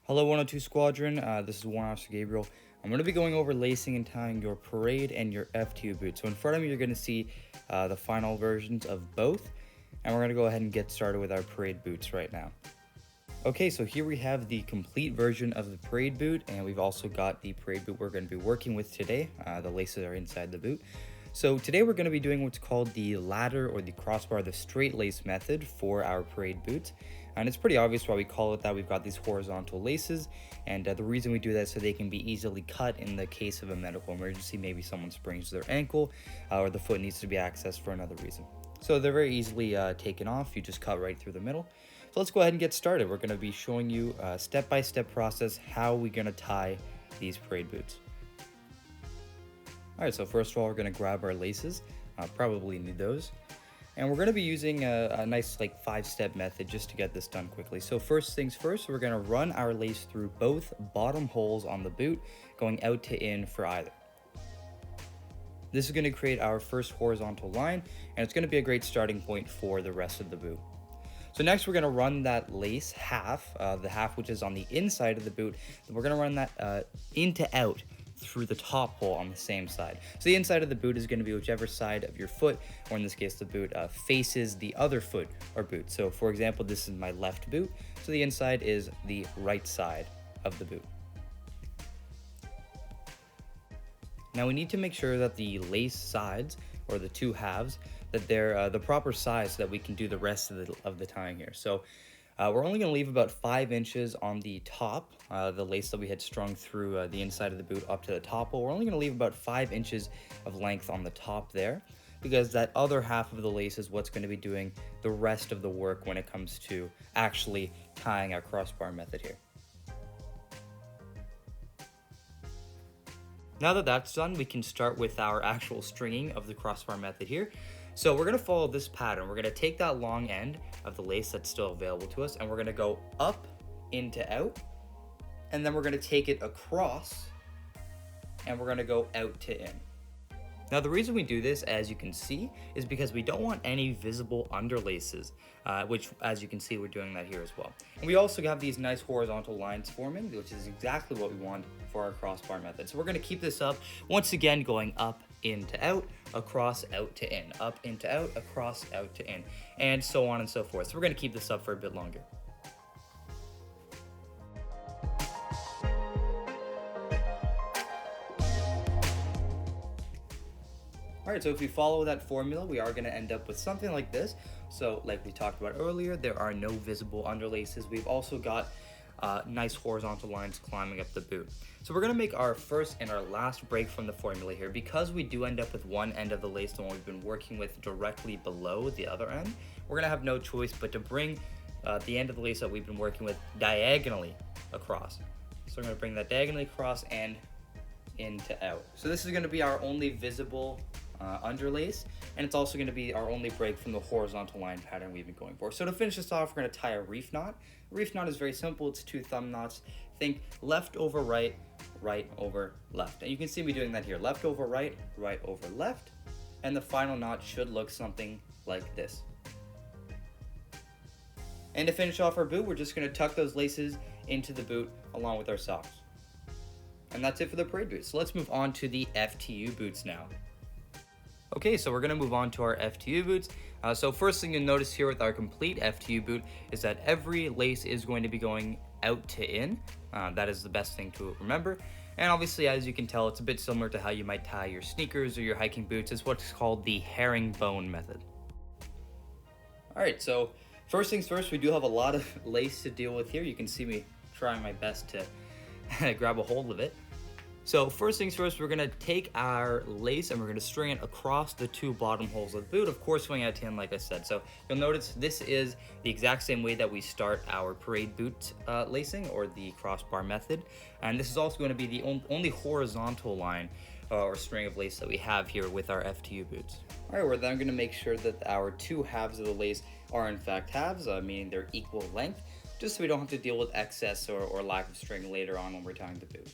Hello 102 Squadron, this is Warren Officer Gabriel. I'm going to be going over lacing and tying your parade and your Ftu boots. So in front of me you're going to see the final versions of both, and we're going to go ahead and get started with our parade boots right now. Okay, so here we have the complete version of the parade boot, and we've also got the parade boot we're going to be working with today. The laces are inside the boot. So today we're going to be doing what's called the ladder or the crossbar, the straight lace method for our parade boots. And it's pretty obvious why we call it that. We've got these horizontal laces, and the reason we do that is so they can be easily cut in the case of a medical emergency. Maybe someone sprains their ankle or the foot needs to be accessed for another reason. So they're very easily taken off. You just cut right through the middle. So let's go ahead and get started. We're going to be showing you a step-by-step process how we're going to tie these parade boots. Alright, so first of all, we're going to grab our laces. Probably need those. And we're going to be using a nice 5-step method just to get this done quickly. So first things first, we're going to run our lace through both bottom holes on the boot, going out to in for either. This is going to create our first horizontal line, and it's going to be a great starting point for the rest of the boot. So next we're going to run that lace half, the half which is on the inside of the boot, we're going to run that in to out through the top hole on the same side. So the inside of the boot is going to be whichever side of your foot, or in this case the boot, faces the other foot or boot. So for example, this is my left boot, so the inside is the right side of the boot. Now we need to make sure that the lace sides, or the two halves, that they're the proper size so that we can do the rest of the tying here. So we're only going to leave about 5 inches on the top, the lace that we had strung through the inside of the boot up to the top hole. We're only going to leave about 5 inches of length on the top there, because that other half of the lace is what's going to be doing the rest of the work when it comes to actually tying our crossbar method here. Now that that's done, we can start with our actual stringing of the crossbar method here. So we're going to follow this pattern. We're going to take that long end of the lace that's still available to us, and we're going to go up into out, and then we're going to take it across, and we're going to go out to in. Now the reason we do this, as you can see, is because we don't want any visible underlaces, which as you can see we're doing that here as well. And we also have these nice horizontal lines forming, which is exactly what we want for our crossbar method. So we're going to keep this up, once again going up into out, across out to in, up into out, across out to in, and so on and so forth. So we're going to keep this up for a bit longer. Alright, so if we follow that formula, we are going to end up with something like this. So like we talked about earlier, there are no visible underlaces. We've also got nice horizontal lines climbing up the boot. So we're going to make our first and our last break from the formula here. Because we do end up with one end of the lace, the one we've been working with, directly below the other end, we're going to have no choice but to bring the end of the lace that we've been working with diagonally across. So we're going to bring that diagonally across and into out. So this is going to be our only visible underlace, and it's also going to be our only break from the horizontal line pattern we've been going for. So to finish this off, we're going to tie a reef knot. A reef knot is very simple. It's 2 thumb knots. Think left over right, right over left. And you can see me doing that here. Left over right, right over left. And the final knot should look something like this. And to finish off our boot, we're just going to tuck those laces into the boot along with our socks. And that's it for the parade boots. So let's move on to the Ftu boots now. Okay, so we're going to move on to our Ftu boots. So first thing you'll notice here with our complete Ftu boot is that every lace is going to be going out to in. That is the best thing to remember. And obviously, as you can tell, it's a bit similar to how you might tie your sneakers or your hiking boots. It's what's called the Herringbone Method. Alright, so first things first, we do have a lot of lace to deal with here. You can see me trying my best to grab a hold of it. So first things first, we're going to take our lace and we're going to string it across the 2 bottom holes of the boot, of course swing out to in like I said. So you'll notice this is the exact same way that we start our parade boot lacing, or the crossbar method. And this is also going to be the only horizontal line or string of lace that we have here with our Ftu boots. Alright, we're then going to make sure that our 2 halves of the lace are in fact halves, meaning they're equal length, just so we don't have to deal with excess or lack of string later on when we're tying the boot.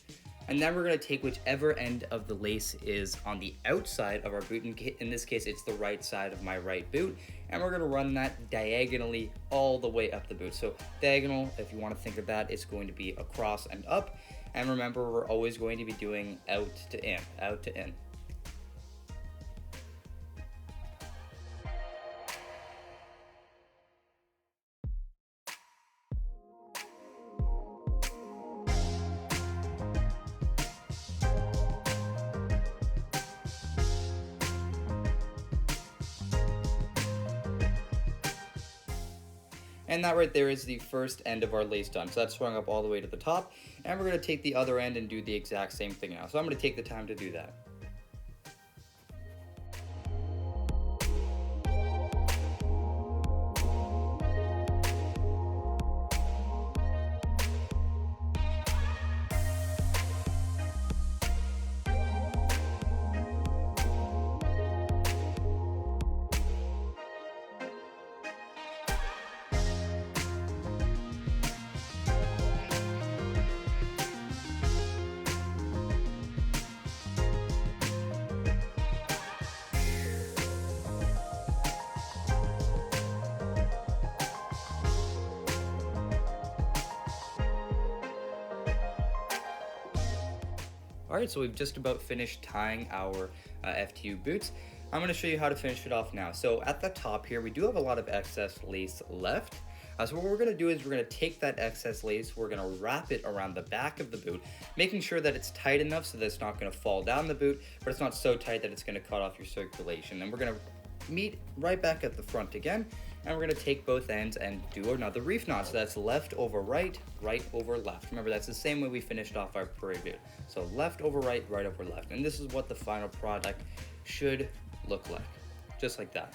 And then we're going to take whichever end of the lace is on the outside of our boot. In this case, it's the right side of my right boot. And we're going to run that diagonally all the way up the boot. So diagonal, if you want to think of that, it's going to be across and up. And remember, we're always going to be doing out to in, out to in. And that right there is the first end of our lace done. So that's swung up all the way to the top. And we're going to take the other end and do the exact same thing now. So I'm going to take the time to do that. Alright, so we've just about finished tying our FTU boots. I'm going to show you how to finish it off now. So at the top here, we do have a lot of excess lace left. So what we're going to do is we're going to take that excess lace, we're going to wrap it around the back of the boot, making sure that it's tight enough so that it's not going to fall down the boot, but it's not so tight that it's going to cut off your circulation. Then we're going to meet right back at the front again, and we're going to take both ends and do another reef knot. So that's left over right, right over left. Remember, that's the same way we finished off our parade boot. So left over right, right over left. And this is what the final product should look like, just like that.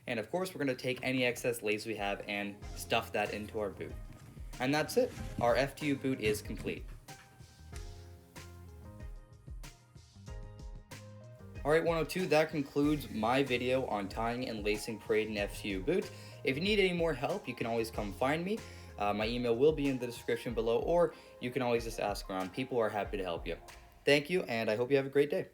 And of course, we're going to take any excess lace we have and stuff that into our boot. And that's it. Our FTU boot is complete. Alright, 102, that concludes my video on tying and lacing parade and FTU boots. If you need any more help, you can always come find me. My email will be in the description below, or you can always just ask around. People are happy to help you. Thank you, and I hope you have a great day.